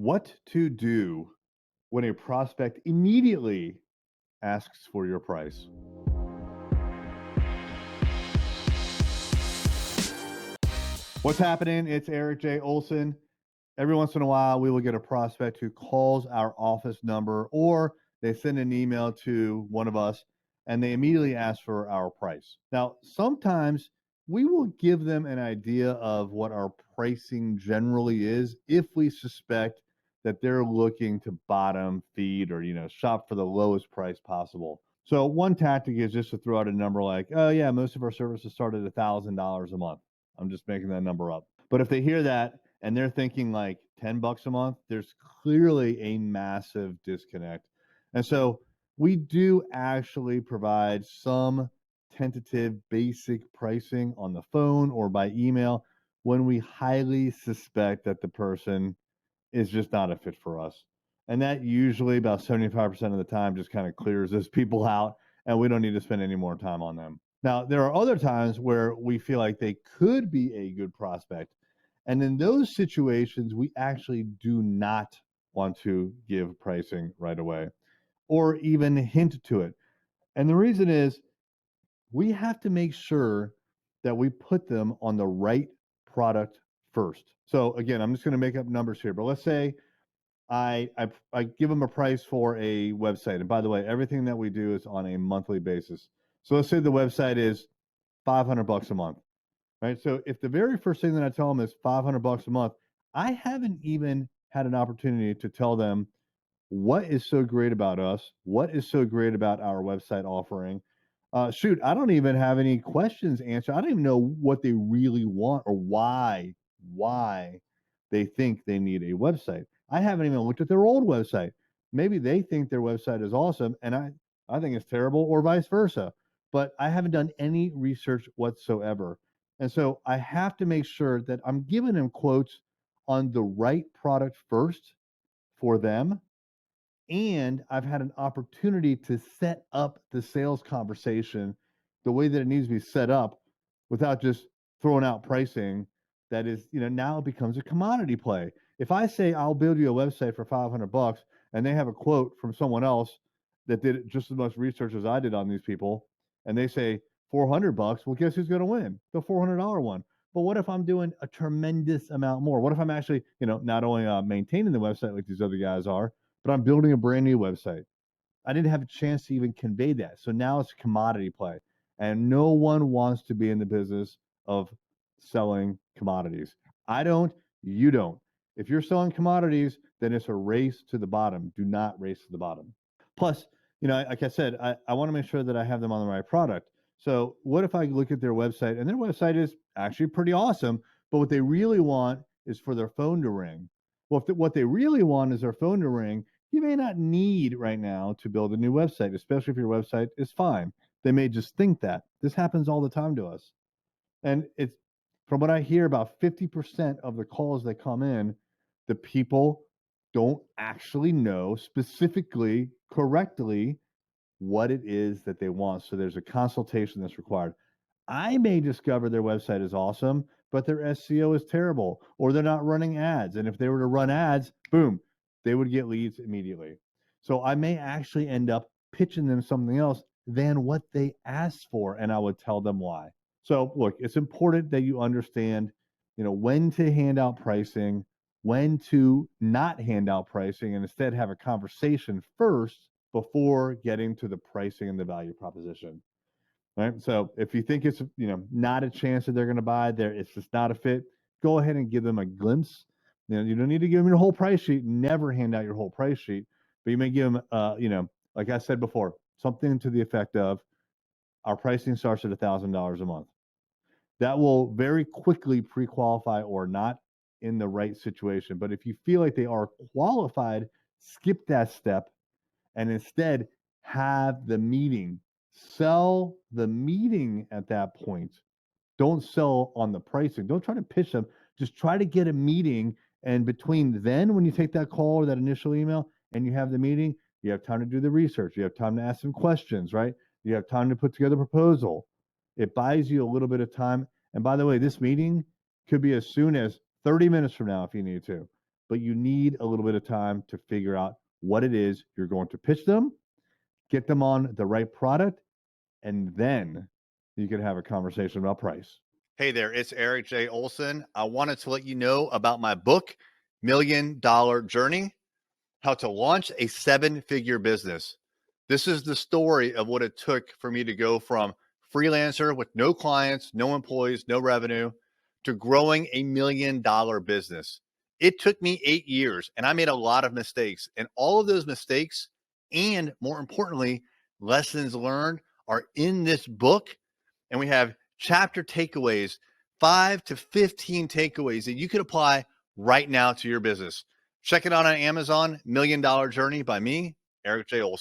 What to do when a prospect immediately asks for your price. What's happening? It's Erik J. Olson. Every once in a while, we will get a prospect who calls our office number or they send an email to one of us and they immediately ask for our price. Now, sometimes we will give them an idea of what our pricing generally is if we suspect that they're looking to bottom feed or, shop for the lowest price possible. So one tactic is just to throw out a number like, oh yeah, most of our services start at $1,000 a month. I'm just making that number up. But if they hear that and they're thinking like $10 a month, there's clearly a massive disconnect. And so we do actually provide some tentative basic pricing on the phone or by email when we highly suspect that the person is just not a fit for us. And that usually about 75% of the time just kind of clears those people out and we don't need to spend any more time on them. Now, there are other times where we feel like they could be a good prospect. And in those situations, we actually do not want to give pricing right away or even hint to it. And the reason is we have to make sure that we put them on the right product first. So again, I'm just going to make up numbers here, but let's say I give them a price for a website. And by the way, everything that we do is on a monthly basis. So let's say the website is $500 a month, right? So if the very first thing that I tell them is $500 a month, I haven't even had an opportunity to tell them what is so great about us, what is so great about our website offering. Shoot, I don't even have any questions answered. I don't even know what they really want or why they think they need a website. I haven't even looked at their old website. Maybe they think their website is awesome and I think it's terrible or vice versa. But I haven't done any research whatsoever. And so I have to make sure that I'm giving them quotes on the right product first for them, and I've had an opportunity to set up the sales conversation the way that it needs to be set up without just throwing out pricing that is, now it becomes a commodity play. If I say I'll build you a website for $500 and they have a quote from someone else that did just as much research as I did on these people and they say $400, well, guess who's going to win? The $400 one. But what if I'm doing a tremendous amount more? What if I'm actually, not only maintaining the website like these other guys are, but I'm building a brand new website. I didn't have a chance to even convey that. So now it's a commodity play. And no one wants to be in the business of selling commodities. I don't, you don't. If you're selling commodities, then it's a race to the bottom. Do not race to the bottom. Plus, like I said, I want to make sure that I have them on the right product. So what if I look at their website and their website is actually pretty awesome, but what they really want is for their phone to ring. Well, if what they really want is their phone to ring, you may not need right now to build a new website, especially if your website is fine. They may just think that. This happens all the time to us. And it's from what I hear, about 50% of the calls that come in, the people don't actually know specifically, correctly, what it is that they want. So there's a consultation that's required. I may discover their website is awesome, but their SEO is terrible, or they're not running ads. And if they were to run ads, boom, they would get leads immediately. So I may actually end up pitching them something else than what they asked for, and I would tell them why. So look, it's important that you understand, when to hand out pricing, when to not hand out pricing, and instead have a conversation first before getting to the pricing and the value proposition. Right. So if you think it's, not a chance that they're going to buy there, it's just not a fit, go ahead and give them a glimpse. You don't need to give them your whole price sheet. Never hand out your whole price sheet, but you may give them, like I said before, something to the effect of our pricing starts at $1,000 a month. That will very quickly pre-qualify or not in the right situation. But if you feel like they are qualified, skip that step and instead have the meeting. Sell the meeting at that point. Don't sell on the pricing. Don't try to pitch them. Just try to get a meeting. And between then, when you take that call or that initial email and you have the meeting, you have time to do the research. You have time to ask some questions, right? You have time to put together a proposal. It buys you a little bit of time. And by the way, this meeting could be as soon as 30 minutes from now if you need to. but you need a little bit of time to figure out what it is you're going to pitch them, get them on the right product, and then you can have a conversation about price. Hey there, it's Erik J. Olson. I wanted to let you know about my book, $1 Million Journey: How to Launch a 7-Figure Business. This is the story of what it took for me to go from freelancer with no clients, no employees, no revenue, to growing a $1 million business. It took me 8 years, and I made a lot of mistakes. And all of those mistakes, and more importantly, lessons learned, are in this book. And we have chapter takeaways, 5 to 15 takeaways that you can apply right now to your business. Check it out on Amazon, $1 Million Journey by me, Erik J. Olson.